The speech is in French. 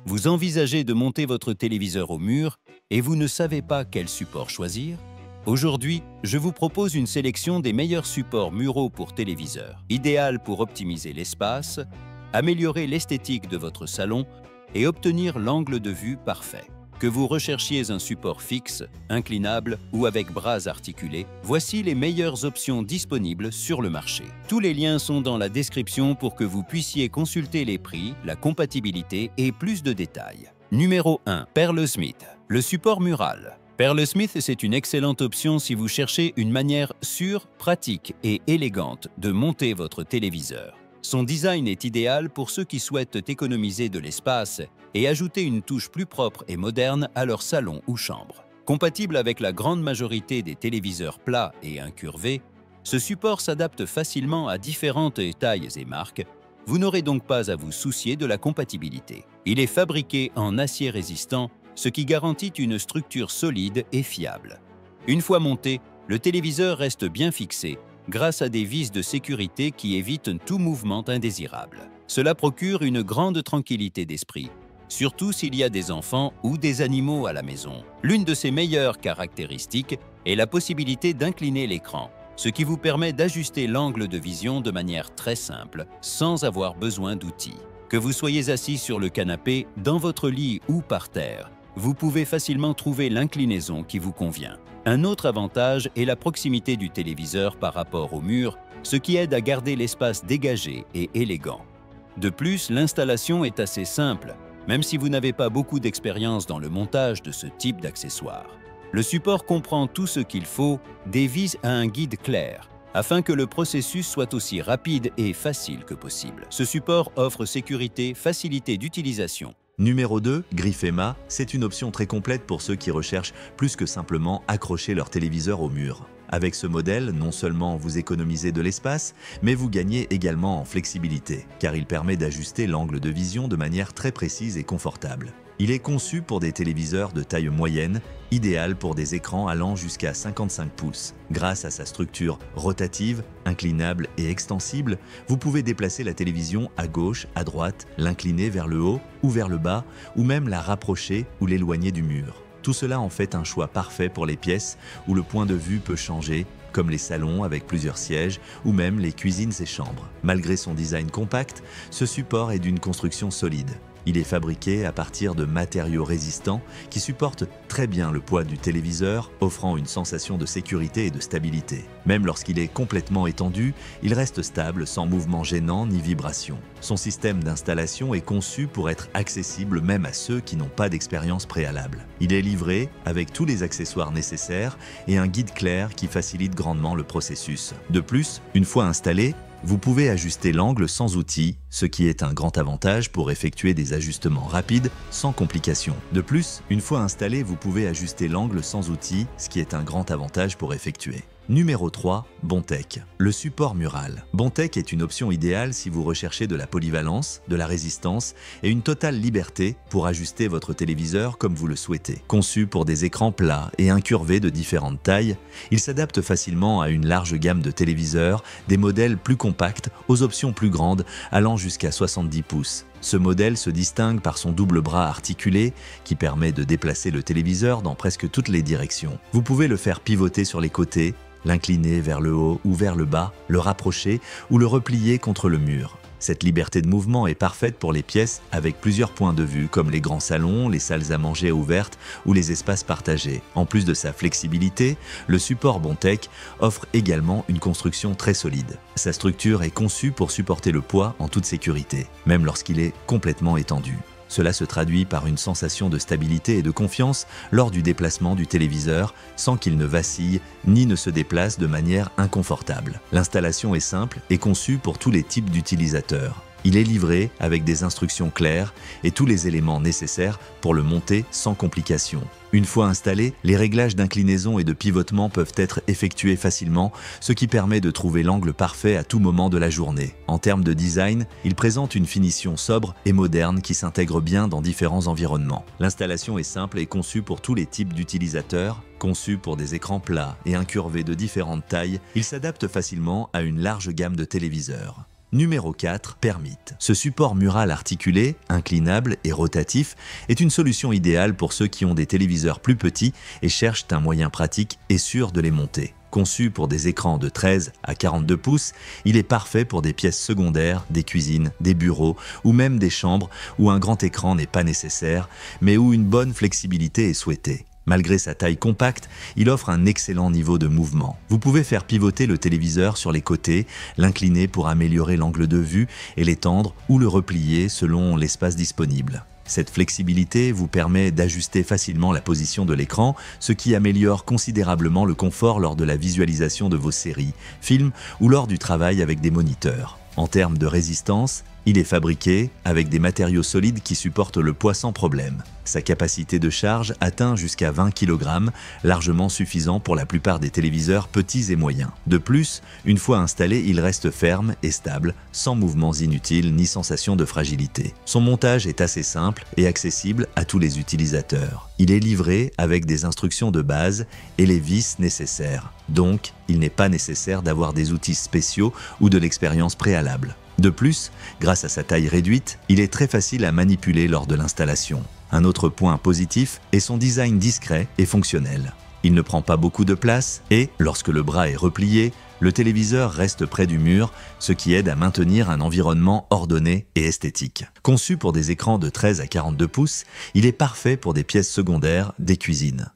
Vous envisagez de monter votre téléviseur au mur et vous ne savez pas quel support choisir? Aujourd'hui, je vous propose une sélection des meilleurs supports muraux pour téléviseur, idéal pour optimiser l'espace, améliorer l'esthétique de votre salon et obtenir l'angle de vue parfait. Que vous recherchiez un support fixe, inclinable ou avec bras articulés, voici les meilleures options disponibles sur le marché. Tous les liens sont dans la description pour que vous puissiez consulter les prix, la compatibilité et plus de détails. Numéro 1. Pearlesmith. Le support mural. Pearlesmith, c'est une excellente option si vous cherchez une manière sûre, pratique et élégante de monter votre téléviseur. Son design est idéal pour ceux qui souhaitent économiser de l'espace et ajouter une touche plus propre et moderne à leur salon ou chambre. Compatible avec la grande majorité des téléviseurs plats et incurvés, ce support s'adapte facilement à différentes tailles et marques. Vous n'aurez donc pas à vous soucier de la compatibilité. Il est fabriqué en acier résistant, ce qui garantit une structure solide et fiable. Une fois monté, le téléviseur reste bien fixé grâce à des vis de sécurité qui évitent tout mouvement indésirable. Cela procure une grande tranquillité d'esprit, surtout s'il y a des enfants ou des animaux à la maison. L'une de ses meilleures caractéristiques est la possibilité d'incliner l'écran, ce qui vous permet d'ajuster l'angle de vision de manière très simple, sans avoir besoin d'outils. Que vous soyez assis sur le canapé, dans votre lit ou par terre, vous pouvez facilement trouver l'inclinaison qui vous convient. Un autre avantage est la proximité du téléviseur par rapport au mur, ce qui aide à garder l'espace dégagé et élégant. De plus, l'installation est assez simple, même si vous n'avez pas beaucoup d'expérience dans le montage de ce type d'accessoire. Le support comprend tout ce qu'il faut, des vis à un guide clair, afin que le processus soit aussi rapide et facile que possible. Ce support offre sécurité, facilité d'utilisation. Numéro 2, Griffema, c'est une option très complète pour ceux qui recherchent plus que simplement accrocher leur téléviseur au mur. Avec ce modèle, non seulement vous économisez de l'espace, mais vous gagnez également en flexibilité, car il permet d'ajuster l'angle de vision de manière très précise et confortable. Il est conçu pour des téléviseurs de taille moyenne, idéal pour des écrans allant jusqu'à 55 pouces. Grâce à sa structure rotative, inclinable et extensible, vous pouvez déplacer la télévision à gauche, à droite, l'incliner vers le haut ou vers le bas, ou même la rapprocher ou l'éloigner du mur. Tout cela en fait un choix parfait pour les pièces où le point de vue peut changer, comme les salons avec plusieurs sièges ou même les cuisines et chambres. Malgré son design compact, ce support est d'une construction solide. Il est fabriqué à partir de matériaux résistants qui supportent très bien le poids du téléviseur, offrant une sensation de sécurité et de stabilité. Même lorsqu'il est complètement étendu, il reste stable sans mouvement gênant ni vibration. Son système d'installation est conçu pour être accessible même à ceux qui n'ont pas d'expérience préalable. Il est livré avec tous les accessoires nécessaires et un guide clair qui facilite grandement le processus. De plus, une fois installé, vous pouvez ajuster l'angle sans outil, ce qui est un grand avantage pour effectuer des ajustements rapides sans complications. De plus, une fois installé, vous pouvez ajuster l'angle sans outil, ce qui est un grand avantage pour effectuer. Numéro 3, Bondtech. Le support mural. Bondtech est une option idéale si vous recherchez de la polyvalence, de la résistance et une totale liberté pour ajuster votre téléviseur comme vous le souhaitez. Conçu pour des écrans plats et incurvés de différentes tailles, il s'adapte facilement à une large gamme de téléviseurs, des modèles plus compacts aux options plus grandes allant jusqu'à 70 pouces. Ce modèle se distingue par son double bras articulé qui permet de déplacer le téléviseur dans presque toutes les directions. Vous pouvez le faire pivoter sur les côtés, l'incliner vers le haut ou vers le bas, le rapprocher ou le replier contre le mur. Cette liberté de mouvement est parfaite pour les pièces avec plusieurs points de vue comme les grands salons, les salles à manger ouvertes ou les espaces partagés. En plus de sa flexibilité, le support Bondtech offre également une construction très solide. Sa structure est conçue pour supporter le poids en toute sécurité, même lorsqu'il est complètement étendu. Cela se traduit par une sensation de stabilité et de confiance lors du déplacement du téléviseur sans qu'il ne vacille ni ne se déplace de manière inconfortable. L'installation est simple et conçue pour tous les types d'utilisateurs. Il est livré avec des instructions claires et tous les éléments nécessaires pour le monter sans complication. Une fois installé, les réglages d'inclinaison et de pivotement peuvent être effectués facilement, ce qui permet de trouver l'angle parfait à tout moment de la journée. En termes de design, il présente une finition sobre et moderne qui s'intègre bien dans différents environnements. L'installation est simple et conçue pour tous les types d'utilisateurs. Conçu pour des écrans plats et incurvés de différentes tailles, il s'adapte facilement à une large gamme de téléviseurs. Numéro 4, Permite. Ce support mural articulé, inclinable et rotatif est une solution idéale pour ceux qui ont des téléviseurs plus petits et cherchent un moyen pratique et sûr de les monter. Conçu pour des écrans de 13 à 42 pouces, il est parfait pour des pièces secondaires, des cuisines, des bureaux ou même des chambres où un grand écran n'est pas nécessaire, mais où une bonne flexibilité est souhaitée. Malgré sa taille compacte, il offre un excellent niveau de mouvement. Vous pouvez faire pivoter le téléviseur sur les côtés, l'incliner pour améliorer l'angle de vue et l'étendre ou le replier selon l'espace disponible. Cette flexibilité vous permet d'ajuster facilement la position de l'écran, ce qui améliore considérablement le confort lors de la visualisation de vos séries, films ou lors du travail avec des moniteurs. En termes de résistance, il est fabriqué avec des matériaux solides qui supportent le poids sans problème. Sa capacité de charge atteint jusqu'à 20 kg, largement suffisant pour la plupart des téléviseurs petits et moyens. De plus, une fois installé, il reste ferme et stable, sans mouvements inutiles ni sensation de fragilité. Son montage est assez simple et accessible à tous les utilisateurs. Il est livré avec des instructions de base et les vis nécessaires. Donc, il n'est pas nécessaire d'avoir des outils spéciaux ou de l'expérience préalable. De plus, grâce à sa taille réduite, il est très facile à manipuler lors de l'installation. Un autre point positif est son design discret et fonctionnel. Il ne prend pas beaucoup de place et, lorsque le bras est replié, le téléviseur reste près du mur, ce qui aide à maintenir un environnement ordonné et esthétique. Conçu pour des écrans de 13 à 42 pouces, il est parfait pour des pièces secondaires, des cuisines.